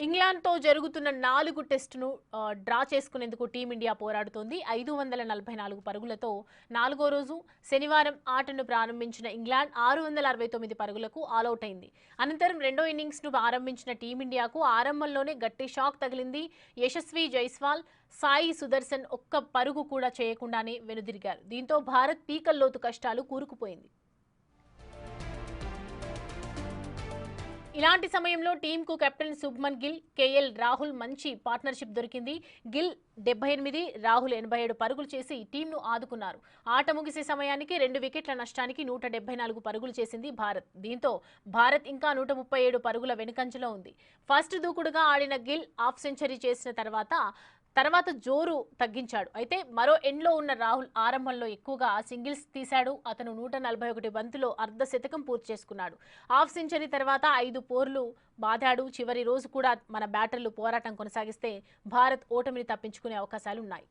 ఇంగ్లాండ్తో జరుగుతున్న 4 టెస్టును డ్రా చేసుకునేందుకు టీమిండియా పోరాడుతోంది. 544 పరుగులతో 4వ రోజు శనివారం ఆటను ప్రారంభించిన ఇంగ్లాండ్ 669 పరుగులకు ఆలౌట్ అయింది. అనంతరం రెండో ఇన్నింగ్స్ను ఆరంభించిన టీమిండియాకు ఆరంభంలోనే గట్టి షాక్ తగిలింది. యశస్వి జైస్వాల్, సాయి సుదర్శన్ ఒక్క పరుగు కూడా చేయకుండానే వెనుదిరిగారు. దీంతో భారత్ పీకల్లోతు కష్టాలు కూరుకుపోయింది. ఇలాంటి సమయంలో టీంకు కెప్టెన్ శుభ్మన్ గిల్, కేఎల్ రాహుల్ మంచి పార్ట్నర్షిప్ దొరికింది. గిల్ 78, రాహుల్ 87 పరుగులు చేసి టీంను ఆదుకున్నారు. ఆట ముగిసే సమయానికి 2 వికెట్ల నష్టానికి 174 పరుగులు చేసింది భారత్. దీంతో భారత్ ఇంకా 137 పరుగుల వెనుకంజలో ఉంది. ఫస్ట్ దూకుడుగా ఆడిన గిల్ హాఫ్ సెంచరీ చేసిన తర్వాత జోరు తగ్గించాడు. అయితే మరో ఎండ్లో ఉన్న రాహుల్ ఆరంభంలో ఎక్కువగా సింగిల్స్ తీశాడు. అతను 141 బంతుల్లో అర్ధ శతకం పూర్తి చేసుకున్నాడు. హాఫ్ సెంచరీ తర్వాత 5 పోర్లు బాదాడు. చివరి రోజు కూడా మన బ్యాటర్లు పోరాటం కొనసాగిస్తే భారత్ ఓటమిని తప్పించుకునే అవకాశాలున్నాయి.